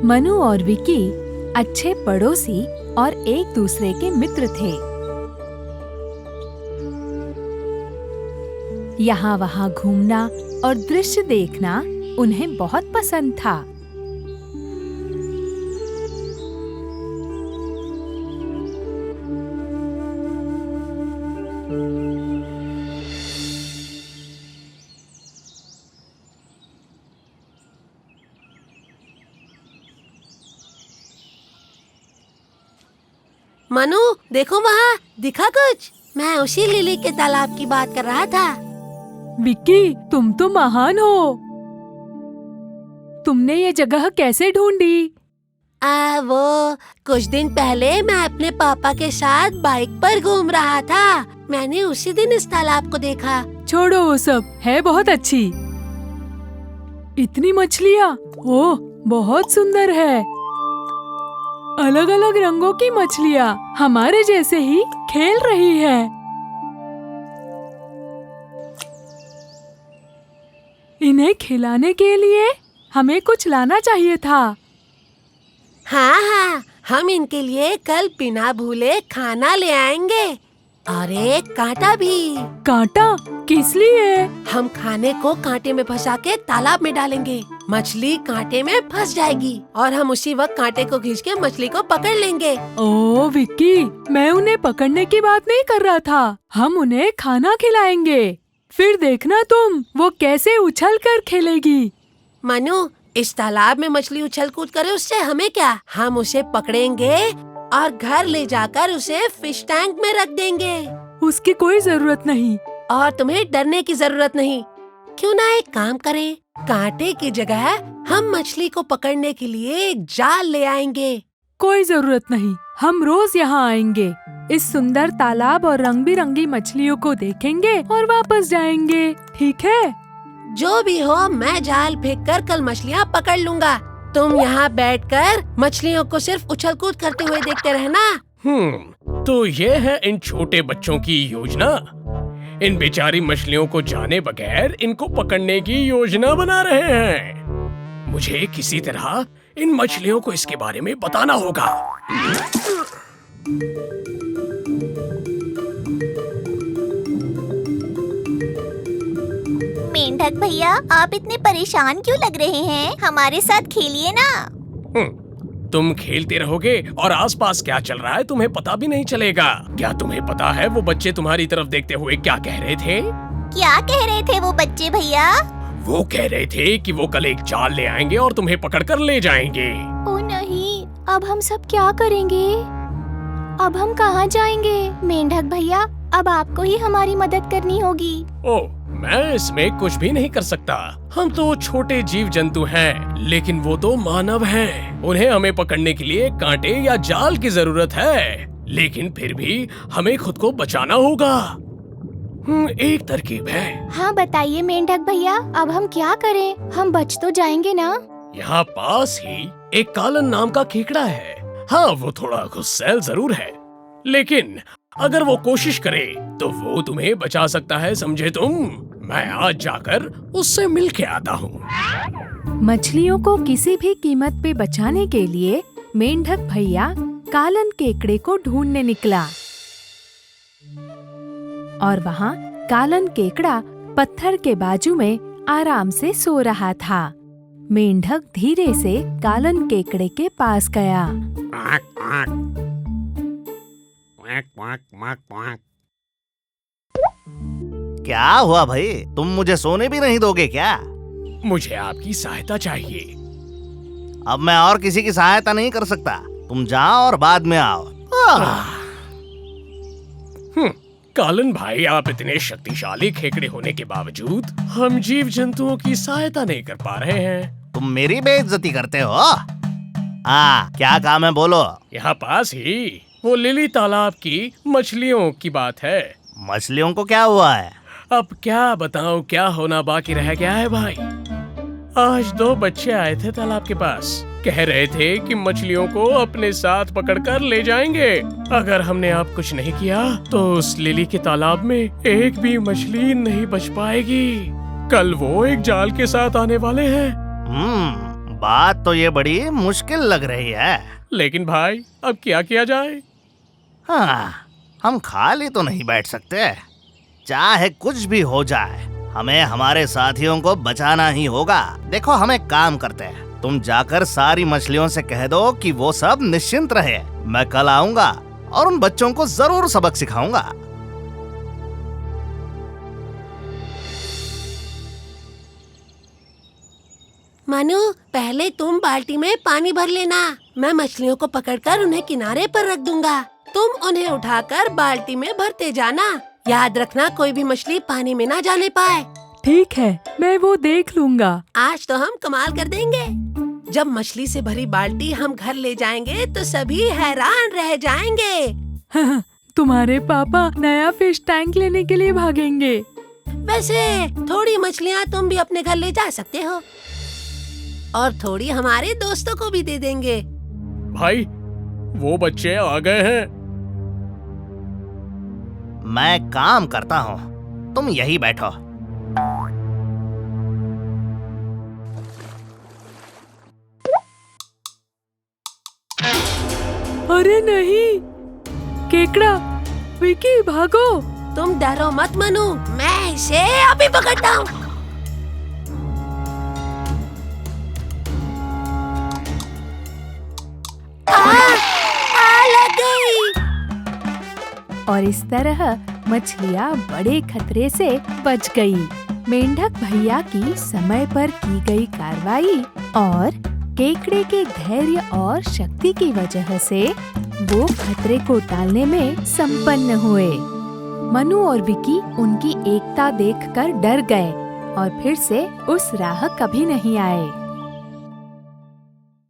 मनु और विक्की अच्छे पड़ोसी और एक दूसरे के मित्र थे। यहाँ वहाँ घूमना और दृश्य देखना उन्हें बहुत पसंद था। मनु, देखो वहाँ दिखा कुछ। मैं उसी लिली के तालाब की बात कर रहा था। विक्की, तुम तो महान हो। तुमने ये जगह कैसे ढूंढी? वो कुछ दिन पहले मैं अपने पापा के साथ बाइक पर घूम रहा था। मैंने उसी दिन इस तालाब को देखा। छोड़ो वो सब, है बहुत अच्छी। इतनी मछलियाँ, ओह बहुत सुंदर है। अलग अलग रंगों की मछलियाँ हमारे जैसे ही खेल रही है। इन्हें खिलाने के लिए हमें कुछ लाना चाहिए था। हाँ, हम इनके लिए कल बिना भूले खाना ले आएंगे और एक कांटा भी। कांटा किस लिए? हम खाने को कांटे में फंसा के तालाब में डालेंगे। मछली कांटे में फंस जाएगी और हम उसी वक्त कांटे को खींच के मछली को पकड़ लेंगे। ओह विक्की, मैं उन्हें पकड़ने की बात नहीं कर रहा था। हम उन्हें खाना खिलाएंगे। फिर देखना तुम, वो कैसे उछल कर खेलेगी। मनु, इस तालाब में मछली उछल कूद करे उससे हमें क्या? हम उसे पकड़ेंगे और घर ले जाकर उसे फिश टैंक में रख देंगे। उसकी कोई जरूरत नहीं। और तुम्हें डरने की जरूरत नहीं। क्यों ना एक काम करें, कांटे की जगह हम मछली को पकड़ने के लिए एक जाल ले आएंगे। कोई जरूरत नहीं, हम रोज यहाँ आएंगे। इस सुंदर तालाब और रंग बिरंगी मछलियों को देखेंगे और वापस जाएंगे, ठीक है? जो भी हो, मैं जाल फेंक कर कल मछलियाँ पकड़ लूँगा। तुम यहाँ बैठकर मछलियों को सिर्फ उछल कूद करते हुए देखते रहना। तो ये है इन छोटे बच्चों की योजना। इन बेचारी मछलियों को जाने बगैर इनको पकड़ने की योजना बना रहे हैं। मुझे किसी तरह इन मछलियों को इसके बारे में बताना होगा। मेंढक भैया, आप इतने परेशान क्यों लग रहे हैं? हमारे साथ खेलिए ना। तुम खेलते रहोगे और आसपास क्या चल रहा है तुम्हें पता भी नहीं चलेगा। क्या तुम्हें पता है वो बच्चे तुम्हारी तरफ देखते हुए क्या कह रहे थे? क्या कह रहे थे वो बच्चे भैया? वो कह रहे थे कि वो कल एक जाल ले आएंगे और तुम्हें पकड़कर ले जाएंगे। ओ नहीं, अब हम सब क्या करेंगे? अब हम कहाँ जाएंगे? मेंढक भैया, अब आपको ही हमारी मदद करनी होगी। ओह, मैं इसमें कुछ भी नहीं कर सकता। हम तो छोटे जीव जंतु हैं, लेकिन वो तो मानव हैं। उन्हें हमें पकड़ने के लिए कांटे या जाल की जरूरत है, लेकिन फिर भी हमें खुद को बचाना होगा। एक तरकीब है। हाँ बताइए मेंढक भैया, अब हम क्या करें? हम बच तो जाएंगे ना? यहाँ पास ही एक कालन नाम का केकड़ा है। हाँ, वो थोड़ा गुस्सैल जरूर है, लेकिन अगर वो कोशिश करे तो वो तुम्हें बचा सकता है, समझे तुम? मैं आज जाकर उससे मिल के आता हूँ। मछलियों को किसी भी कीमत पे बचाने के लिए मेंढक भैया कालन केकड़े को ढूंढने निकला। और वहाँ कालन केकड़ा पत्थर के बाजू में आराम से सो रहा था। मेंढक धीरे से कालन केकड़े के पास गया। क्या हुआ भाई, तुम मुझे सोने भी नहीं दोगे क्या? मुझे आपकी सहायता चाहिए। अब मैं और किसी की सहायता नहीं कर सकता। तुम जाओ और बाद में आओ। कालन भाई, आप इतने शक्तिशाली खेकड़े होने के बावजूद हम जीव जंतुओं की सहायता नहीं कर पा रहे हैं। तुम मेरी बेइज्जती करते हो? हाँ, क्या काम है बोलो। यहाँ पास ही वो लिली तालाब की मछलियों की बात है। मछलियों को क्या हुआ है? अब क्या बताऊं, क्या होना बाकी रह गया है भाई। आज 2 बच्चे आए थे तालाब के पास, कह रहे थे कि मछलियों को अपने साथ पकड़कर ले जाएंगे। अगर हमने अब कुछ नहीं किया तो उस लिली के तालाब में एक भी मछली नहीं बच पाएगी। कल वो एक जाल के साथ आने वाले हैं। बात तो ये बड़ी मुश्किल लग रही है। लेकिन भाई अब क्या किया जाए? हाँ, हम खाली तो नहीं बैठ सकते। चाहे कुछ भी हो जाए, हमें हमारे साथियों को बचाना ही होगा। देखो, हम एक काम करते हैं, तुम जाकर सारी मछलियों से कह दो कि वो सब निश्चिंत रहे। मैं कल आऊंगा और उन बच्चों को जरूर सबक सिखाऊंगा। मनु, पहले तुम बाल्टी में पानी भर लेना। मैं मछलियों को पकड़कर उन्हें किनारे पर रख दूंगा। तुम उन्हें उठाकर बाल्टी में भरते जाना। याद रखना, कोई भी मछली पानी में ना जाने पाए। ठीक है, मैं वो देख लूंगा। आज तो हम कमाल कर देंगे। जब मछली से भरी बाल्टी हम घर ले जाएंगे तो सभी हैरान रह जाएंगे। तुम्हारे पापा नया फिश टैंक लेने के लिए भागेंगे। वैसे थोड़ी मछलियाँ तुम भी अपने घर ले जा सकते हो और थोड़ी हमारे दोस्तों को भी दे देंगे। भाई, वो बच्चे आ गए हैं। मैं काम करता हूँ, तुम यही बैठो। अरे नहीं, केकड़ा, विकी भागो। तुम डरो मत मनु, मैं इसे अभी पकड़ता हूँ। लग गई। और इस तरह मछलियाँ बड़े खतरे से बच गई। मेंढक भैया की समय पर की गई कार्रवाई और केकड़े के धैर्य और शक्ति की वजह से वो खतरे को टालने में संपन्न हुए। मनु और विकी उनकी एकता देखकर डर गए और फिर से उस राह कभी नहीं आए।